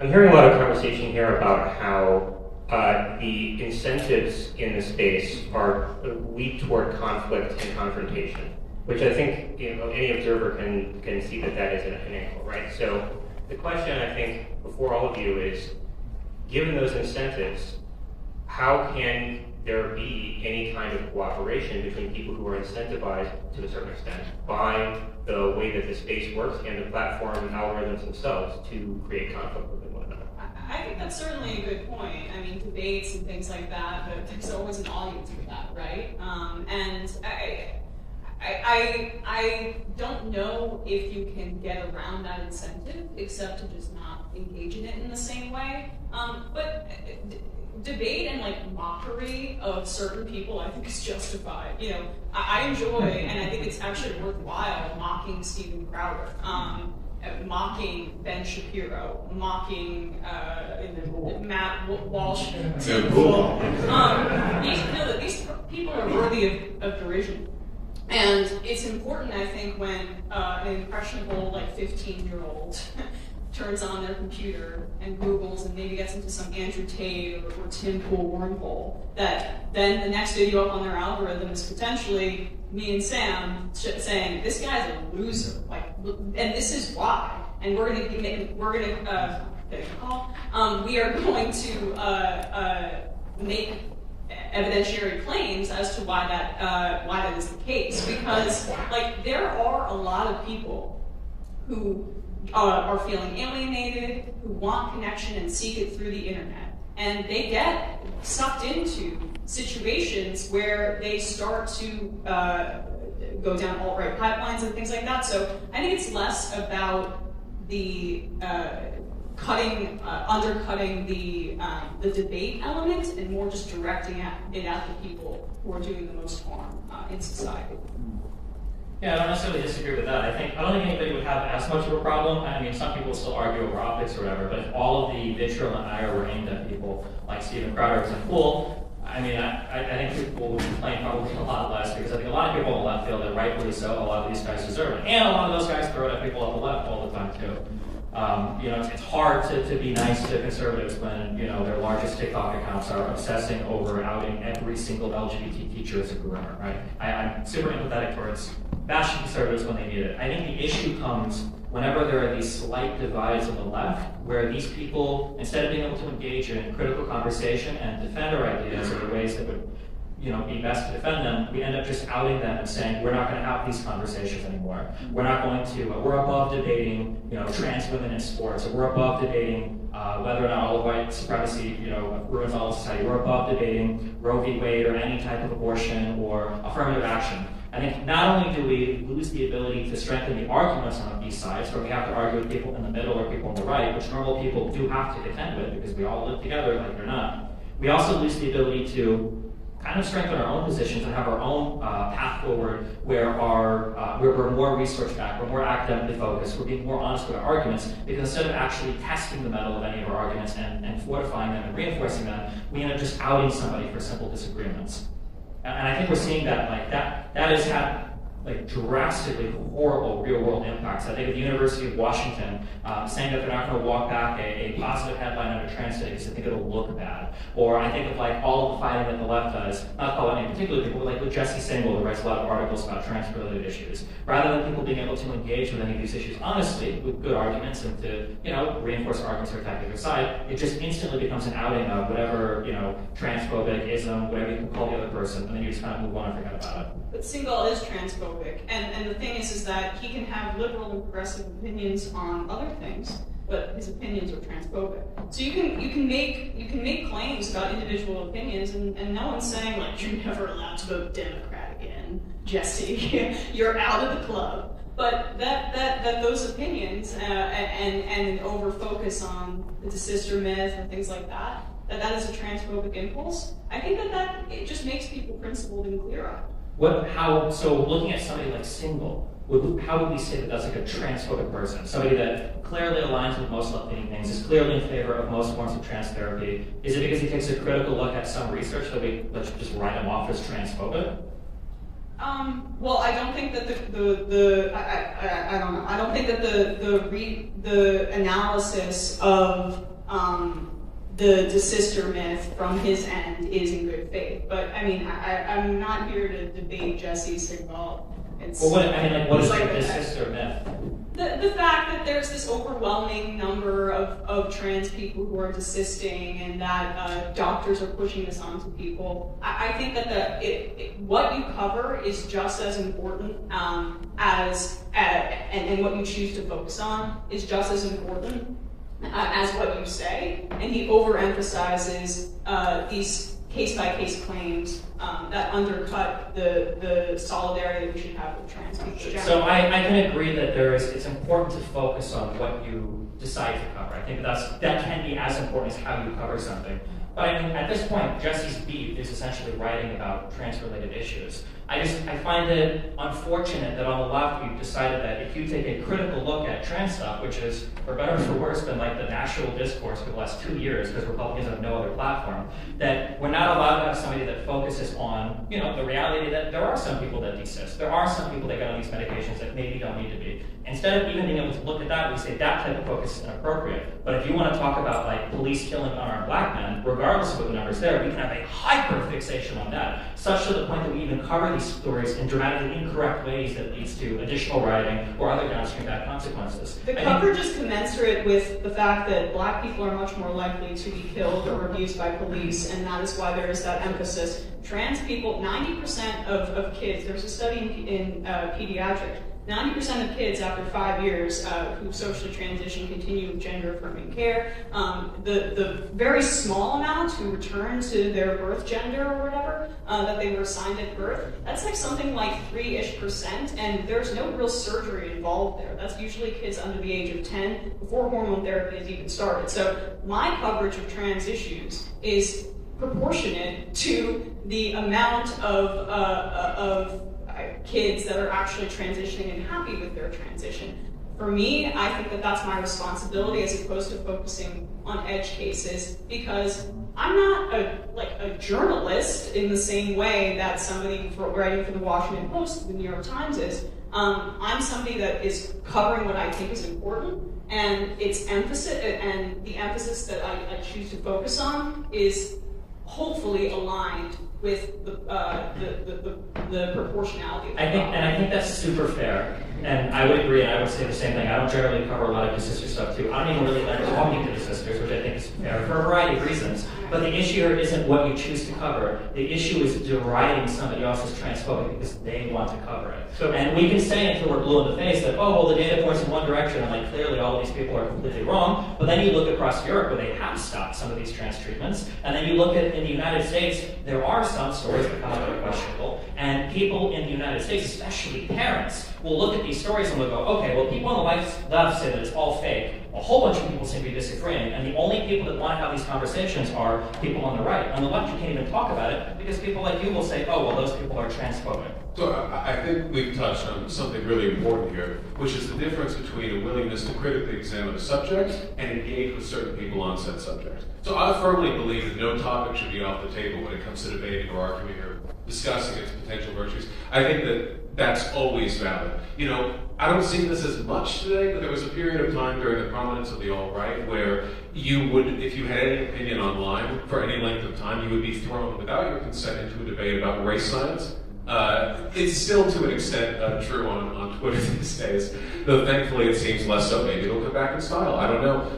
I'm hearing a lot of conversation here about how the incentives in the space are lead toward conflict and confrontation, which I think any observer can see that is an angle, right? So the question I think before all of you is, given those incentives, how can there be any kind of cooperation between people who are incentivized to a certain extent by the way that the space works and the platform and algorithms themselves to create conflict with one another? I think that's certainly a good point. I mean, debates and things like that, but there's always an audience for that, right? And I don't know if you can get around that incentive except to just not engage in it in the same way. But debate and like mockery of certain people, I think, is justified. I enjoy, and I think it's actually worthwhile mocking Steven Crowder, mocking Ben Shapiro, mocking Matt Walsh. These people are worthy of derision. And it's important, I think, when an impressionable, 15-year-old turns on their computer and Googles and maybe gets into some Andrew Tate or Tim Pool wormhole, that then the next video up on their algorithm is potentially me and Sam saying, this guy's a loser, and this is why. And we are going to make evidentiary claims as to why that is the case, because there are a lot of people who are feeling alienated, who want connection and seek it through the internet, and they get sucked into situations where they start to go down alt-right pipelines and things like that. So I think it's less about the undercutting the debate element, and more just directing it at the people who are doing the most harm in society. Yeah, I don't necessarily disagree with that. I don't think anybody would have as much of a problem. I mean, some people still argue over optics or whatever, but if all of the vitriol and ire were aimed at people like Steven Crowder and Pool, I mean, I think people would complain probably a lot less, because I think a lot of people on the left feel that rightfully so, a lot of these guys deserve it. And a lot of those guys throw it at people on the left all the time, too. It's hard to be nice to conservatives when, their largest TikTok accounts are obsessing over outing every single LGBT teacher as a groomer, right? I'm super empathetic towards bashing conservatives when they need it. I think the issue comes whenever there are these slight divides on the left, where these people, instead of being able to engage in critical conversation and defend our ideas or the ways that would be best to defend them, we end up just outing them and saying, we're not going to have these conversations anymore. We're not going to, we're above debating, trans women in sports, or we're above debating whether or not all of white supremacy, ruins all of society. We're above debating Roe v. Wade or any type of abortion or affirmative action. I think not only do we lose the ability to strengthen the arguments on these sides, where we have to argue with people in the middle or people on the right, which normal people do have to contend with because we all live together like they're not, we also lose the ability to kind of strengthen our own positions and have our own path forward where we're more research-backed, we're more academically focused, we're being more honest with our arguments, because instead of actually testing the metal of any of our arguments and fortifying them and reinforcing them, we end up just outing somebody for simple disagreements. And I think we're seeing that that has had drastically horrible real-world impacts. I think of the University of Washington saying that they're not going to walk back a positive headline under trans day because they think it'll look bad. Or I think of all of the fighting that the left does, not calling any particular people, but with Jesse Singal, who writes a lot of articles about trans-related issues. Rather than people being able to engage with any of these issues honestly, with good arguments, and to reinforce arguments or attack the other side, it just instantly becomes an outing of whatever transphobic, ism, whatever you can call the other person, and then you just kind of move on and forget about it. But Singal is transphobic, and the thing is that he can have liberal and progressive opinions on other things, but his opinions are transphobic. So you can make claims about individual opinions, and no one's saying you're never allowed to vote Democrat again, Jesse. You're out of the club. But that those opinions and an over focus on the sister myth and things like that is a transphobic impulse. I think that it just makes people principled and clear-eyed. So looking at somebody like Singal, how would we say that that's a transphobic person? Somebody that clearly aligns with most left-leaning things, is clearly in favor of most forms of trans therapy. Is it because he takes a critical look at some research that let's just write him off as transphobic? Well, I don't think that I don't know. I don't think that the analysis of the sister myth from his end is in good faith. But I mean, I'm not here to debate Jesse Sigvall. Well, what is like the sister myth? The fact that there's this overwhelming number of trans people who are desisting, and that doctors are pushing this onto people. I think that what you cover is just as important and what you choose to focus on is just as important as what you say. And he overemphasizes these case-by-case claims that undercut the solidarity that we should have with trans people. So I can agree that it's important to focus on what you decide to cover. I think that can be as important as how you cover something. But I mean, at this point, Jesse's beat is essentially writing about trans-related issues. I find it unfortunate that on the left you've decided that if you take a critical look at trans stuff, which is, for better or for worse, been like the national discourse for the last 2 years because Republicans have no other platform, that we're not allowed to have somebody that focuses on, the reality that there are some people that desist. There are some people that get on these medications that maybe don't need to be. Instead of even being able to look at that, we say that type of focus is inappropriate. But if you want to talk about like police killing unarmed black men, regardless of what the numbers there, we can have a hyper fixation on that, such to the point that we even cover these stories in dramatically incorrect ways that leads to additional rioting or other downstream bad consequences. The coverage is commensurate with the fact that black people are much more likely to be killed or abused by police, and that is why there is that emphasis. Trans people, 90% of kids, there's a study in pediatrics, 90% of kids after 5 years who socially transition continue with gender-affirming care. The very small amount who return to their birth gender or whatever that they were assigned at birth, that's like something like 3-ish%, and there's no real surgery involved there. That's usually kids under the age of 10 before hormone therapy has even started. So my coverage of trans issues is proportionate to the amount of kids that are actually transitioning and happy with their transition. For me, I think that that's my responsibility as opposed to focusing on edge cases, because I'm not a journalist in the same way that somebody writing for the Washington Post, the New York Times is. I'm somebody that is covering what I think is important, and its emphasis and the emphasis that I choose to focus on is hopefully aligned with the proportionality. I think that's super fair, and I would agree, and I would say the same thing. I don't generally cover a lot of sister stuff too. I don't even really like talking to the sisters, which I think is fair for a variety of reasons. But the issue here isn't what you choose to cover. The issue is deriding somebody else as transphobic because they want to cover it. And we can say until we're blue in the face that, oh, well, the data points in one direction, and like clearly all of these people are completely wrong. But then you look across Europe where they have stopped some of these trans treatments, and then you look at in the United States, there are some stories that come out that are questionable, and people in the United States, especially parents, will look at these stories and will go, okay, well, people on the left say that it's all fake. A whole bunch of people seem to be disagreeing, and the only people that want to have these conversations are people on the right. On the left, you can't even talk about it because people like you will say, oh, well, those people are transphobic. So I think we've touched on something really important here, which is the difference between a willingness to critically examine a subject and engage with certain people on said subject. So I firmly believe that no topic should be off the table when it comes to debating or arguing or discussing its potential virtues. I think that that's always valid. I don't see this as much today, but there was a period of time during the prominence of the alt-right where you would, if you had any opinion online for any length of time, you would be thrown without your consent into a debate about race science. It's still to an extent true on Twitter these days, though thankfully it seems less so. Maybe it'll come back in style, I don't know.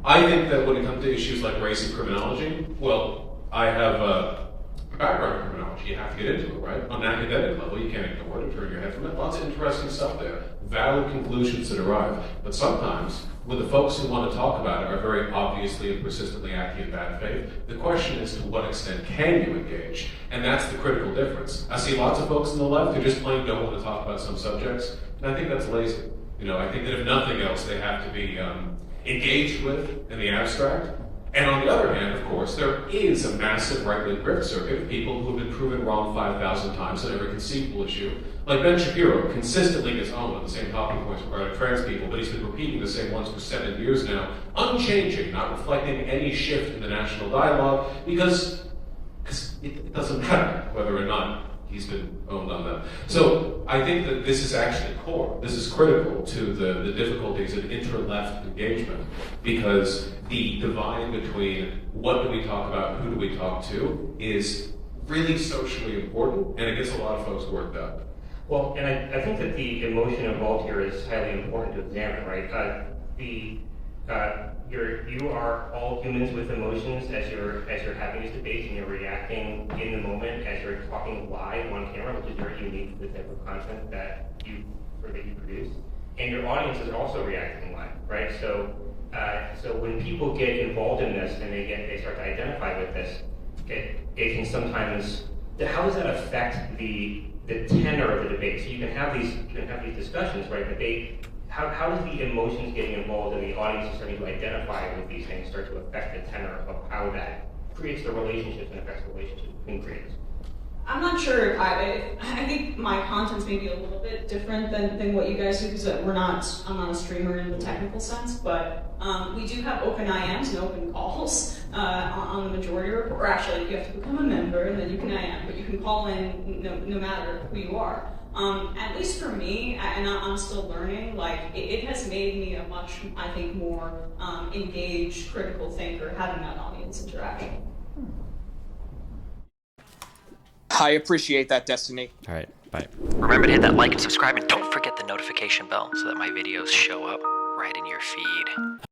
I think that when it comes to issues like race and criminology, well, I have a background in criminology. You have to get into it, right? On an academic level, you can't ignore it or turn your head from it. Lots of interesting stuff there. Valid conclusions that arrive. But sometimes, when the folks who want to talk about it are very obviously and persistently acting in bad faith, the question is to what extent can you engage? And that's the critical difference. I see lots of folks on the left who just plain don't want to talk about some subjects, and I think that's lazy. I think that if nothing else, they have to be engaged with in the abstract. And on the other hand, of course, there is a massive right-wing grift circuit of people who have been proven wrong 5,000 times on every conceivable issue. Like Ben Shapiro consistently gets owned on the same talking points regarding trans people, but he's been repeating the same ones for 7 years now, unchanging, not reflecting any shift in the national dialogue, because it doesn't matter whether or not he's been owned on that. So I think that this is actually core. This is critical to the difficulties of inter-left engagement, because the divide between what do we talk about and who do we talk to is really socially important, and it gets a lot of folks worked up. Well, and I think that the emotion involved here is highly important to examine, right? You are all humans with emotions as you're having these debates, and you're reacting in the moment as you're talking live on camera, which is very unique to the type of content that you produce. And your audiences are also reacting live, right? So when people get involved in this and they start to identify with this, it can sometimes. How does that affect the tenor of the debate? So you can have these discussions, right? But how does the emotions getting involved and the audience starting to identify with these things start to affect the tenor of how that creates the relationships and affects the relationships between creators? I'm not sure. I think my content's maybe a little bit different than what you guys do, because I'm not a streamer in the technical sense, but we do have open IMs and open calls on the majority report. Or actually, you have to become a member and then you can IM, but you can call in no matter who you are. At least for me, and I'm still learning, like it has made me a much, I think, more engaged, critical thinker, having that audience interaction. I appreciate that, Destiny. All right, bye. Remember to hit that like and subscribe, and don't forget the notification bell so that my videos show up right in your feed.